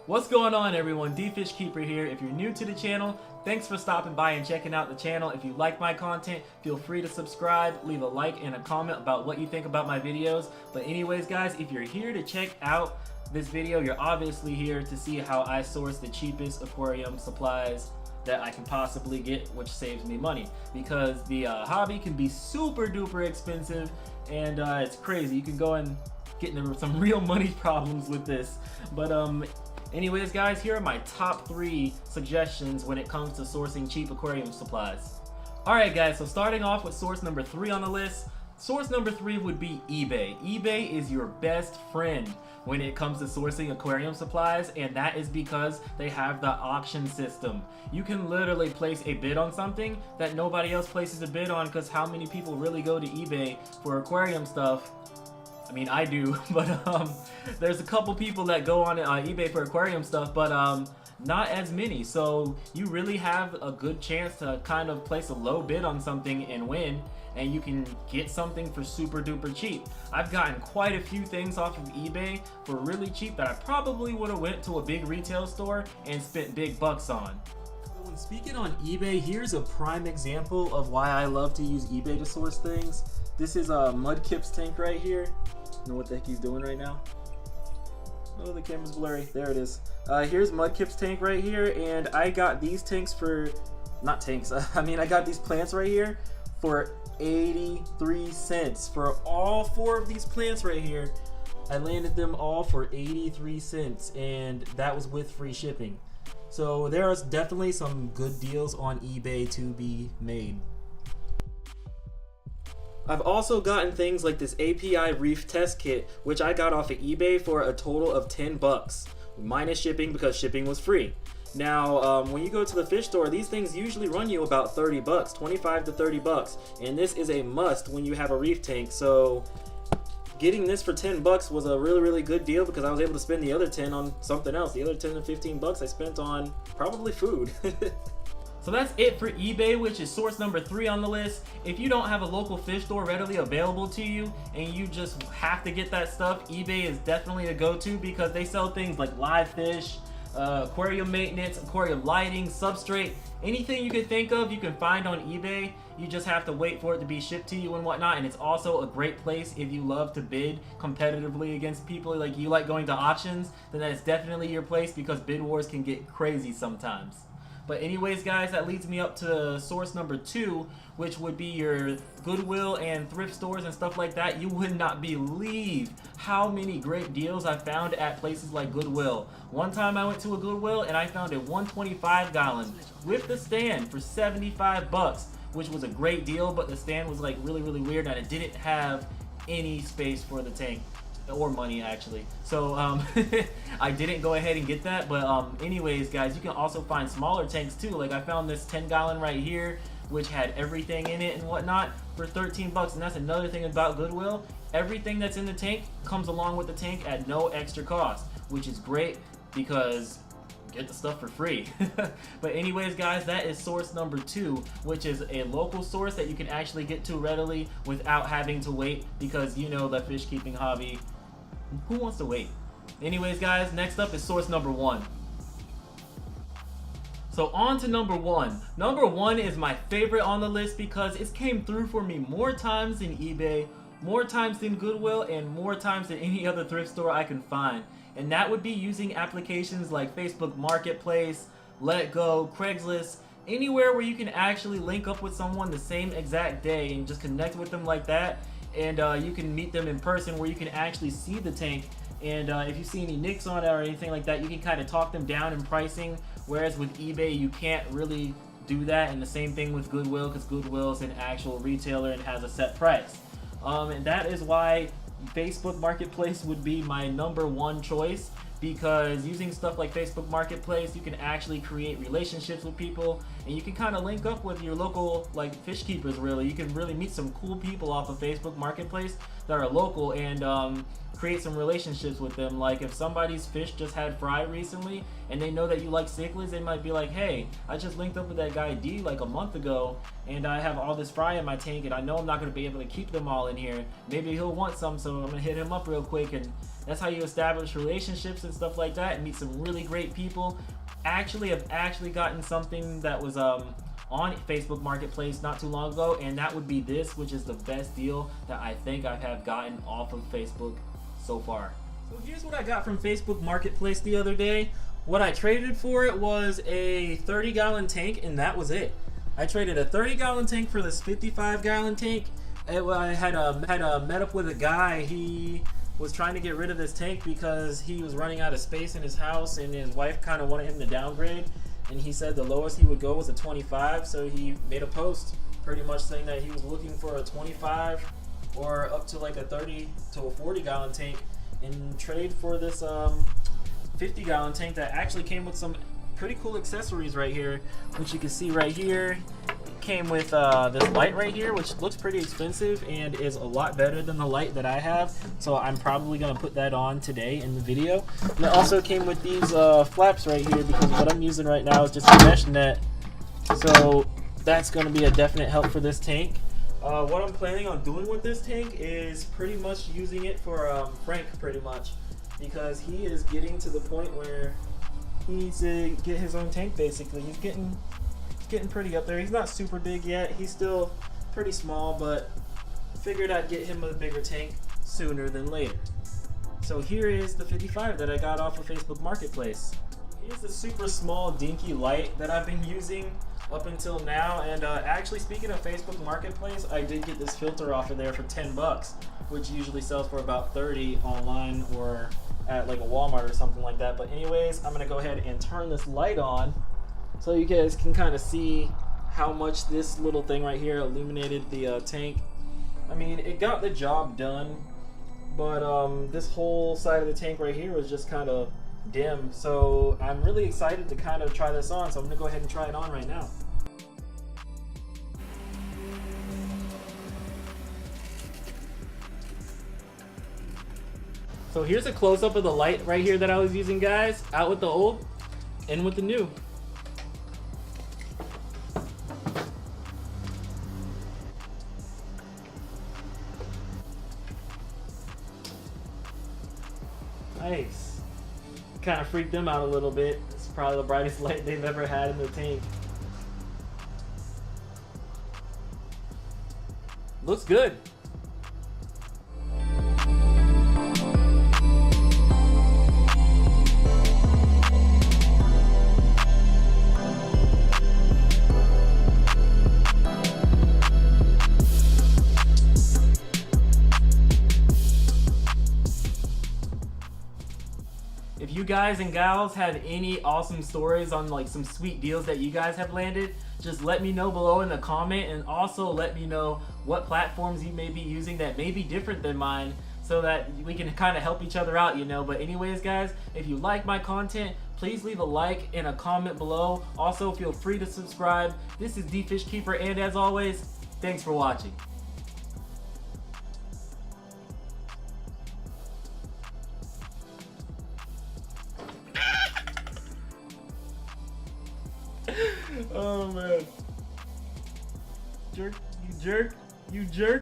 What's going on, everyone? D-Fish Keeper here. If you're new to the channel, thanks for stopping by and checking out the channel. If you like my content, feel free to subscribe, leave a like and a comment about what you think about my videos. But anyways, guys, if you're here to check out this video, you're obviously here to see how I source the cheapest aquarium supplies that I can possibly get, which saves me money, because the hobby can be super duper expensive, and it's crazy. You can go and get into some real money problems with this. But anyways, guys, here are my top 3 suggestions when it comes to sourcing cheap aquarium supplies. Alright guys, so starting off with source number 3 on the list. Source number 3 would be eBay. eBay is your best friend when it comes to sourcing aquarium supplies, and that is because they have the auction system. You can literally place a bid on something that nobody else places a bid on, because how many people really go to eBay for aquarium stuff? I mean, I do, but there's a couple people that go on eBay for aquarium stuff, but not as many. So you really have a good chance to kind of place a low bid on something and win, and you can get something for super duper cheap. I've gotten quite a few things off of eBay for really cheap that I probably would have went to a big retail store and spent big bucks on. When speaking on eBay, here's a prime example of why I love to use eBay to source things. This is a Mudkip's tank right here. I don't know what the heck he's doing right now. Oh, the camera's blurry. There it is. Here's Mudkip's tank right here, and I got these tanks for, not tanks, I got these plants right here for 83 cents. For all 4 of these plants right here, I landed them all for 83 cents, and that was with free shipping. So there are definitely some good deals on eBay to be made. I've also gotten things like this API Reef Test Kit, which I got off of eBay for a total of 10 bucks, minus shipping because shipping was free. Now, when you go to the fish store, these things usually run you about 30 bucks, 25 to 30 bucks, and this is a must when you have a reef tank. So getting this for 10 bucks was a really good deal, because I was able to spend the other 10 on something else. The other 10 to 15 bucks I spent on probably food. So that's it for eBay, which is source number 3 on the list. If you don't have a local fish store readily available to you and you just have to get that stuff, eBay is definitely a go-to, because they sell things like live fish, aquarium maintenance, aquarium lighting, substrate, anything you could think of you can find on eBay. You just have to wait for it to be shipped to you and whatnot. And it's also a great place if you love to bid competitively against people, like you like going to auctions, then that is definitely your place, because bid wars can get crazy sometimes. But anyways, guys, that leads me up to source number 2, which would be your Goodwill and thrift stores and stuff like that. You would not believe how many great deals I found at places like Goodwill. One time I went to a Goodwill and I found a 125 gallon with the stand for 75 bucks, which was a great deal, but the stand was like really weird, and it didn't have any space for the tank. Or money, actually. So I didn't go ahead and get that. But anyways, guys, you can also find smaller tanks too. Like I found this 10 gallon right here, which had everything in it and whatnot, for 13 bucks. And that's another thing about Goodwill. Everything that's in the tank comes along with the tank at no extra cost, which is great, because you get the stuff for free. But anyways, guys, that is source number 2, which is a local source that you can actually get to readily without having to wait, because you know the fish keeping hobby, who wants to wait? Anyways, guys, next up is source number 1. So on to number 1. Number 1 is my favorite on the list, because it came through for me more times than eBay, more times than Goodwill, and more times than any other thrift store I can find. And that would be using applications like Facebook Marketplace, Let Go, Craigslist, anywhere where you can actually link up with someone the same exact day and just connect with them like that. And you can meet them in person, where you can actually see the tank, and if you see any nicks on it or anything like that, you can kind of talk them down in pricing, whereas with eBay you can't really do that. And the same thing with Goodwill, because Goodwill is an actual retailer and has a set price. And that is why Facebook Marketplace would be my number 1 choice, because using stuff like Facebook Marketplace, you can actually create relationships with people, and you can kind of link up with your local like fish keepers. Really, you can really meet some cool people off of Facebook Marketplace that are local, and create some relationships with them. Like if somebody's fish just had fry recently and they know that you like cichlids, they might be like, hey, I just linked up with that guy D like a month ago and I have all this fry in my tank and I know I'm not going to be able to keep them all in here. Maybe he'll want some, so I'm going to hit him up real quick. And that's how you establish relationships and stuff like that and meet some really great people. Actually, I've actually gotten something that was on Facebook Marketplace not too long ago, and that would be this, which is the best deal that I think I have gotten off of Facebook so far. So here's what I got from Facebook Marketplace the other day. What I traded for it was a 30-gallon tank, and that was it. I traded a 30-gallon tank for this 55-gallon tank. I had met up with a guy. He was trying to get rid of this tank because he was running out of space in his house, and his wife kind of wanted him to downgrade. And he said the lowest he would go was a 25, so he made a post pretty much saying that he was looking for a 25 or up to like a 30 to a 40-gallon tank in trade for this 50-gallon tank that actually came with some pretty cool accessories right here, which you can see right here. It came with this light right here, which looks pretty expensive and is a lot better than the light that I have, so I'm probably going to put that on today in the video. And it also came with these flaps right here, because what I'm using right now is just a mesh net, so that's going to be a definite help for this tank. What I'm planning on doing with this tank is pretty much using it for Frank, pretty much, because he is getting to the point where he needs to get his own tank. Basically, he's getting pretty up there. He's not super big yet. He's still pretty small, but figured I'd get him a bigger tank sooner than later. So here is the 55 that I got off of Facebook Marketplace. Here's the super small dinky light that I've been using up until now. And actually, speaking of Facebook Marketplace, I did get this filter off of there for 10 bucks, which usually sells for about 30 online or at like a Walmart or something like that. But anyways, I'm gonna go ahead and turn this light on so you guys can kind of see how much this little thing right here illuminated the tank. I mean, it got the job done, but this whole side of the tank right here was just kind of dim. So I'm really excited to kind of try this on, so I'm gonna go ahead and try it on right now. So here's a close-up of the light right here that I was using, guys. Out with the old, in with the new. Nice. Kind of freaked them out a little bit. It's probably the brightest light they've ever had in the tank. Looks good. If you guys and gals have any awesome stories on like some sweet deals that you guys have landed, just let me know below in the comment, and also let me know what platforms you may be using that may be different than mine, so that we can kind of help each other out, you know. But anyways, guys, if you like my content, please leave a like and a comment below. Also, feel free to subscribe. This is D Fish Keeper, and as always, thanks for watching. Oh man. Jerk, you jerk, you jerk.